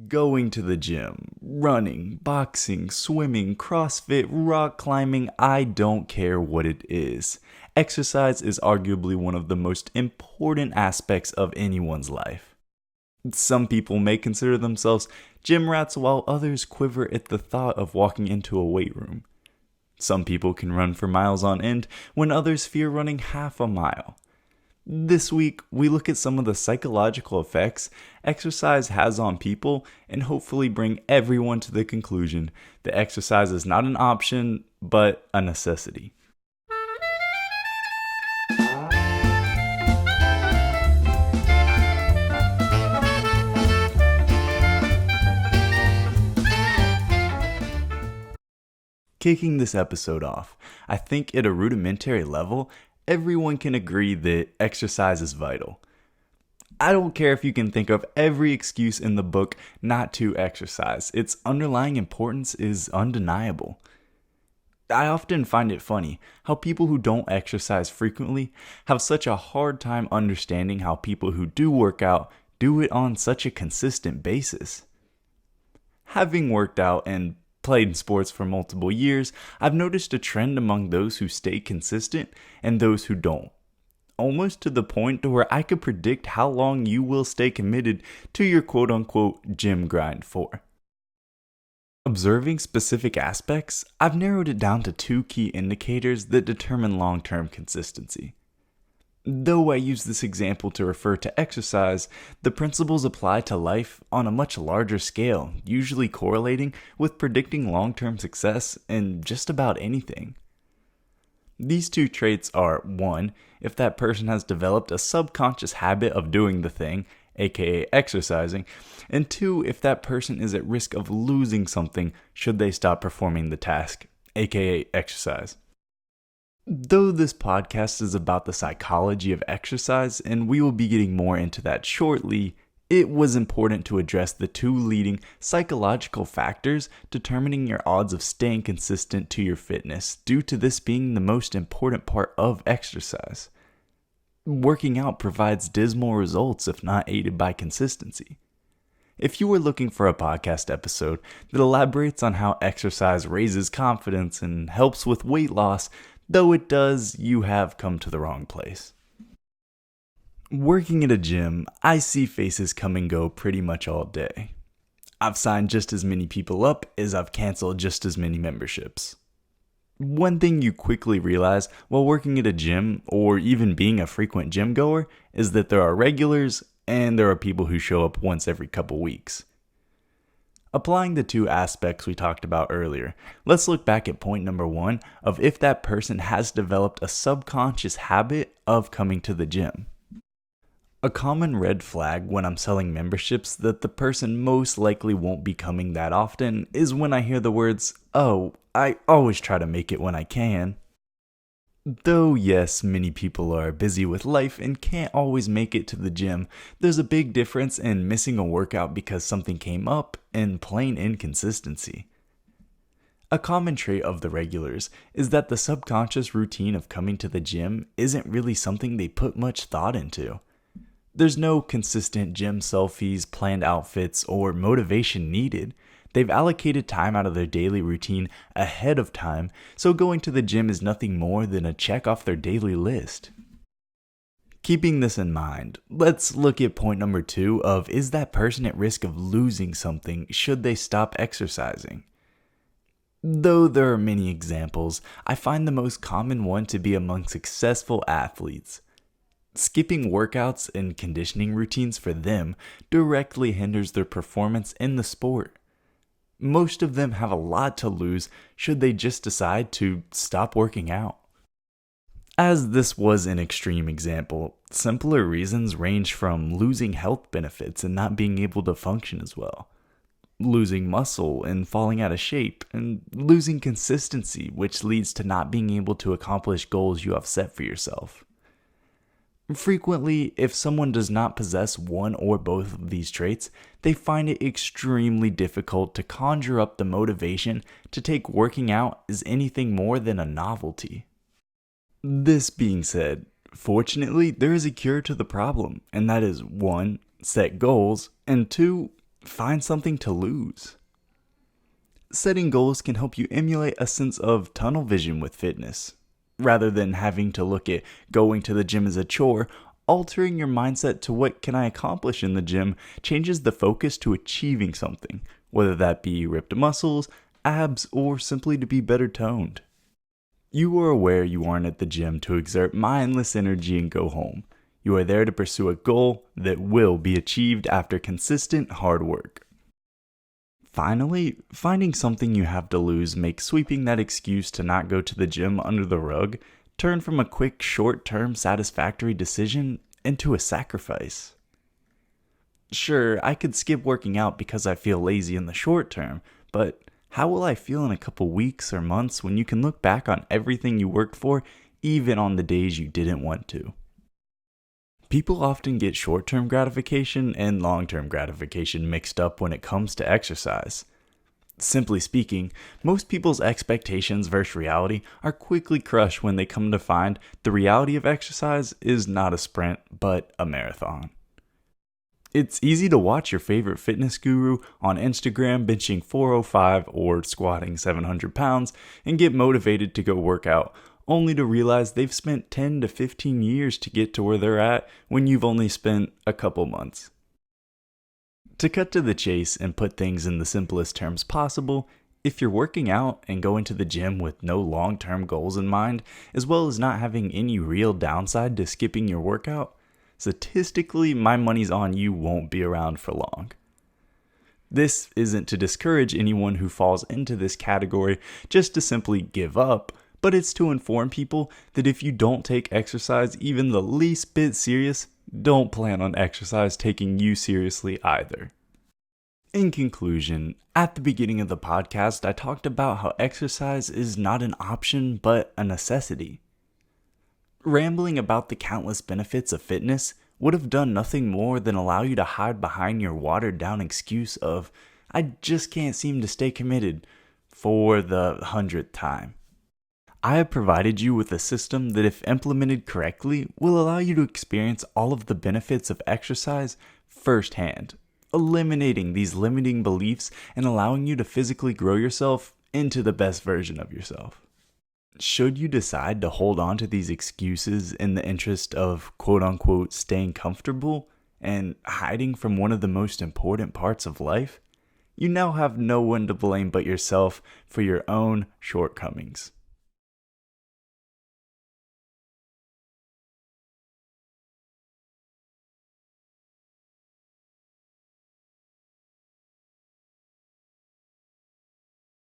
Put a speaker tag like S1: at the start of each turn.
S1: Going to the gym, running, boxing, swimming, CrossFit, rock climbing, I don't care what it is. Exercise is arguably one of the most important aspects of anyone's life. Some people may consider themselves gym rats while others quiver at the thought of walking into a weight room. Some people can run for miles on end when others fear running half a mile. This week, we look at some of the psychological effects exercise has on people and hopefully bring everyone to the conclusion that exercise is not an option, but a necessity. Kicking this episode off, I think at a rudimentary level, everyone can agree that exercise is vital. I don't care if you can think of every excuse in the book not to exercise, its underlying importance is undeniable. I often find it funny how people who don't exercise frequently have such a hard time understanding how people who do work out do it on such a consistent basis. Having worked out and played sports for multiple years, I've noticed a trend among those who stay consistent and those who don't. Almost to the point to where I could predict how long you will stay committed to your quote-unquote gym grind for. Observing specific aspects, I've narrowed it down to two key indicators that determine long-term consistency. Though I use this example to refer to exercise, the principles apply to life on a much larger scale, usually correlating with predicting long-term success in just about anything. These two traits are 1. If that person has developed a subconscious habit of doing the thing, aka exercising, and 2. If that person is at risk of losing something should they stop performing the task, aka exercise. Though this podcast is about the psychology of exercise, and we will be getting more into that shortly, it was important to address the two leading psychological factors determining your odds of staying consistent to your fitness, due to this being the most important part of exercise. Working out provides dismal results if not aided by consistency. If you were looking for a podcast episode that elaborates on how exercise raises confidence and helps with weight loss, though it does, you have come to the wrong place. Working at a gym, I see faces come and go pretty much all day. I've signed just as many people up as I've canceled just as many memberships. One thing you quickly realize while working at a gym, or even being a frequent gym goer, is that there are regulars and there are people who show up once every couple weeks. Applying the two aspects we talked about earlier, let's look back at point number 1 of if that person has developed a subconscious habit of coming to the gym. A common red flag when I'm selling memberships that the person most likely won't be coming that often is when I hear the words, "Oh, I always try to make it when I can." Though yes, many people are busy with life and can't always make it to the gym, there's a big difference in missing a workout because something came up and plain inconsistency. A common trait of the regulars is that the subconscious routine of coming to the gym isn't really something they put much thought into. There's no consistent gym selfies, planned outfits, or motivation needed. They've allocated time out of their daily routine ahead of time, so going to the gym is nothing more than a check off their daily list. Keeping this in mind, let's look at point number 2 of is that person at risk of losing something should they stop exercising? Though there are many examples, I find the most common one to be among successful athletes. Skipping workouts and conditioning routines for them directly hinders their performance in the sport. Most of them have a lot to lose should they just decide to stop working out. As this was an extreme example, simpler reasons range from losing health benefits and not being able to function as well, losing muscle and falling out of shape, and losing consistency, which leads to not being able to accomplish goals you have set for yourself. Frequently, if someone does not possess one or both of these traits, they find it extremely difficult to conjure up the motivation to take working out as anything more than a novelty. This being said, fortunately, there is a cure to the problem, and that is 1. Set goals, and 2. Find something to lose. Setting goals can help you emulate a sense of tunnel vision with fitness. Rather than having to look at going to the gym as a chore, altering your mindset to what can I accomplish in the gym changes the focus to achieving something, whether that be ripped muscles, abs, or simply to be better toned. You are aware you aren't at the gym to exert mindless energy and go home. You are there to pursue a goal that will be achieved after consistent hard work. Finally, finding something you have to lose makes sweeping that excuse to not go to the gym under the rug turn from a quick, short-term satisfactory decision into a sacrifice. Sure, I could skip working out because I feel lazy in the short term, but how will I feel in a couple weeks or months when you can look back on everything you worked for, even on the days you didn't want to? People often get short-term gratification and long-term gratification mixed up when it comes to exercise. Simply speaking, most people's expectations versus reality are quickly crushed when they come to find the reality of exercise is not a sprint, but a marathon. It's easy to watch your favorite fitness guru on Instagram benching 405 or squatting 700 pounds and get motivated to go work out, only to realize they've spent 10 to 15 years to get to where they're at when you've only spent a couple months. To cut to the chase and put things in the simplest terms possible, if you're working out and going to the gym with no long-term goals in mind, as well as not having any real downside to skipping your workout, statistically, my money's on you won't be around for long. This isn't to discourage anyone who falls into this category just to simply give up, but it's to inform people that if you don't take exercise even the least bit serious, don't plan on exercise taking you seriously either. In conclusion, at the beginning of the podcast, I talked about how exercise is not an option but a necessity. Rambling about the countless benefits of fitness would have done nothing more than allow you to hide behind your watered down excuse of, I just can't seem to stay committed, for the 100th time. I have provided you with a system that, if implemented correctly, will allow you to experience all of the benefits of exercise firsthand, eliminating these limiting beliefs and allowing you to physically grow yourself into the best version of yourself. Should you decide to hold on to these excuses in the interest of quote-unquote staying comfortable and hiding from one of the most important parts of life, you now have no one to blame but yourself for your own shortcomings.